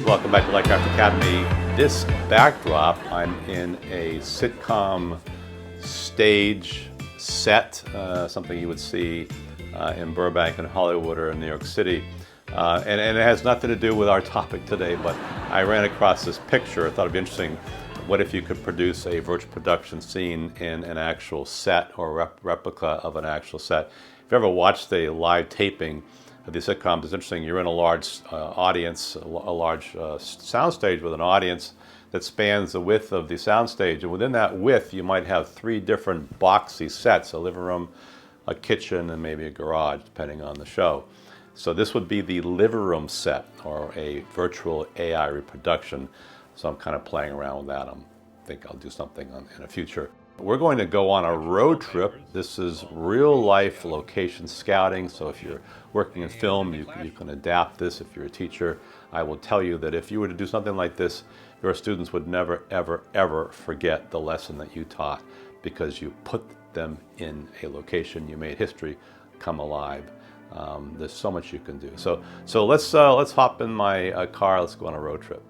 Welcome back to Lightcraft Academy. This backdrop, I'm in a sitcom stage set, something you would see in Burbank and Hollywood or in New York City. And it has nothing to do with our topic today, but I ran across this picture. I thought it'd be interesting. What if you could produce a virtual production scene in an actual set or replica of an actual set? If you ever watched a live taping of these sitcoms, it's interesting. You're in a large audience, a large soundstage with an audience that spans the width of the soundstage. And within that width, you might have three different boxy sets: a living room, a kitchen, and maybe a garage, depending on the show. So this would be the living room set, or a virtual AI reproduction. So I'm kind of playing around with that. I think I'll do something in the future. We're going to go on a road trip. This is real life location scouting. So if you're working in film, you can adapt this. If you're a teacher, I will tell you that if you were to do something like this, your students would never, ever, ever forget the lesson that you taught, because you put them in a location. You made history come alive. There's so much you can do. So let's hop in my car. Let's go on a road trip.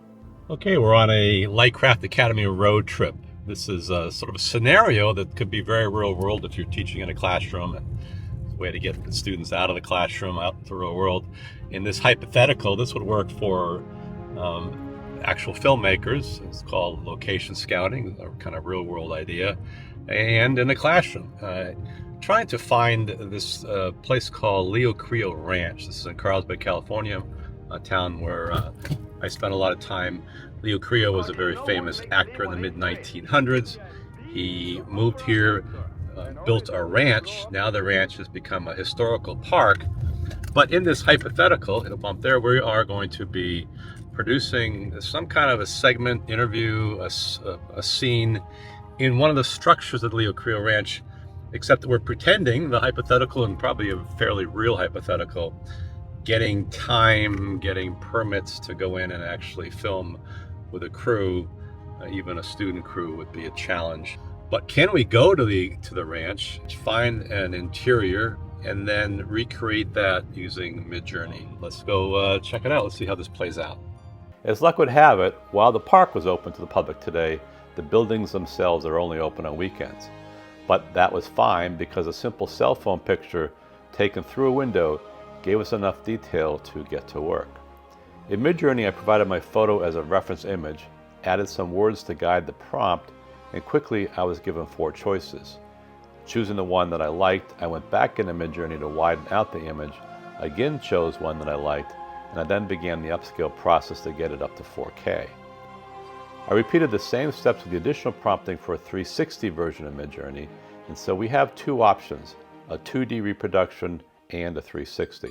Okay, we're on a Lightcraft Academy road trip. This is sort of a scenario that could be very real world if you're teaching in a classroom, and it's a way to get the students out of the classroom, out into the real world. In this hypothetical, this would work for actual filmmakers. It's called location scouting, a kind of real world idea, and in a classroom. Trying to find this place called Leo Creel Ranch. This is in Carlsbad, California, a town where I spent a lot of time. Leo Creel was a very famous actor in the mid-1900s. He moved here, built a ranch. Now the ranch has become a historical park. But in this hypothetical, hit a bump there, we are going to be producing some kind of a segment, interview, a scene in one of the structures of Leo Creel Ranch, except that we're pretending the hypothetical, and probably a fairly real hypothetical, getting time, getting permits to go in and actually film with a crew. Even a student crew would be a challenge. But can we go to the ranch, find an interior, and then recreate that using Midjourney? Let's go check it out. Let's see how this plays out. As luck would have it, while the park was open to the public today, the buildings themselves are only open on weekends. But that was fine, because a simple cell phone picture taken through a window gave us enough detail to get to work. In Midjourney, I provided my photo as a reference image, added some words to guide the prompt, and quickly I was given 4 choices. Choosing the one that I liked, I went back into Midjourney to widen out the image, again chose one that I liked, and I then began the upscale process to get it up to 4K. I repeated the same steps with the additional prompting for a 360 version of Midjourney, and so we have 2 options, a 2D reproduction and a 360.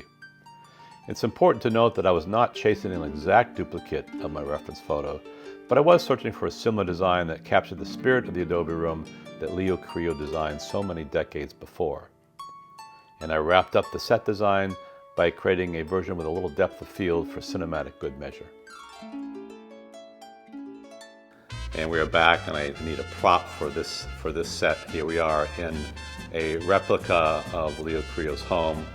It's important to note that I was not chasing an exact duplicate of my reference photo, but I was searching for a similar design that captured the spirit of the Adobe room that Leo Creel designed so many decades before. And I wrapped up the set design by creating a version with a little depth of field for cinematic good measure. And we are back, and I need a prop for this set. Here we are in a replica of Leo Creel's home.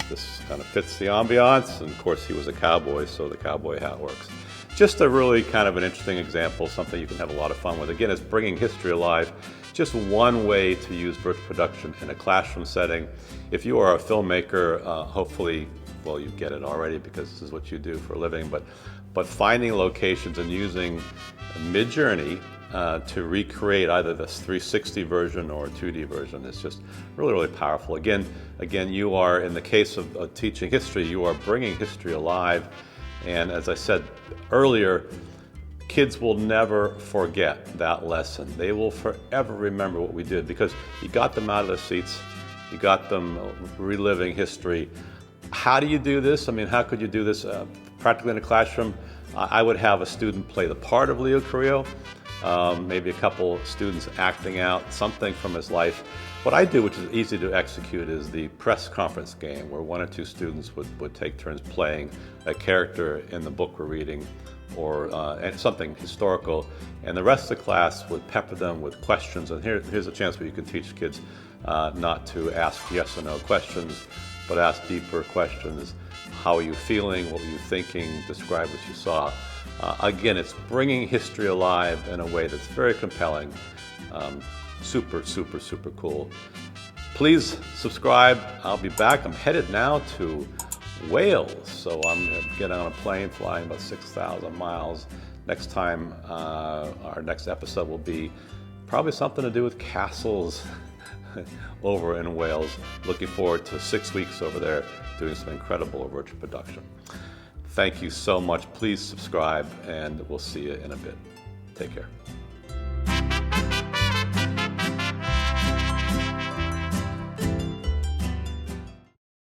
This kind of fits the ambiance, and of course he was a cowboy, so the cowboy hat works. Just a really kind of an interesting example, something you can have a lot of fun with. Again, it's bringing history alive. Just one way to use virtual production in a classroom setting. If you are a filmmaker, hopefully, well, you get it already because this is what you do for a living, but finding locations and using Midjourney to recreate either this 360 version or a 2D version is just really, really powerful. Again, you are, in the case of teaching history, you are bringing history alive. And as I said earlier, kids will never forget that lesson. They will forever remember what we did, because you got them out of their seats, you got them reliving history. How do you do this? I mean, how could you do this practically in a classroom? I would have a student play the part of Leo Creel, maybe a couple students acting out something from his life. What I do, which is easy to execute, is the press conference game, where 1 or 2 students would take turns playing a character in the book we're reading, or something historical, and the rest of the class would pepper them with questions. And here's a chance where you can teach kids not to ask yes or no questions, but ask deeper questions. how are you feeling? What were you thinking? Describe what you saw. Again, it's bringing history alive in a way that's very compelling. Super, super, super cool. Please subscribe. I'll be back. I'm headed now to Wales, so I'm going to get on a plane flying about 6,000 miles. Next time, our next episode will be probably something to do with castles over in Wales. Looking forward to 6 weeks over there doing some incredible virtual production. Thank you so much. Please subscribe, and we'll see you in a bit. Take care.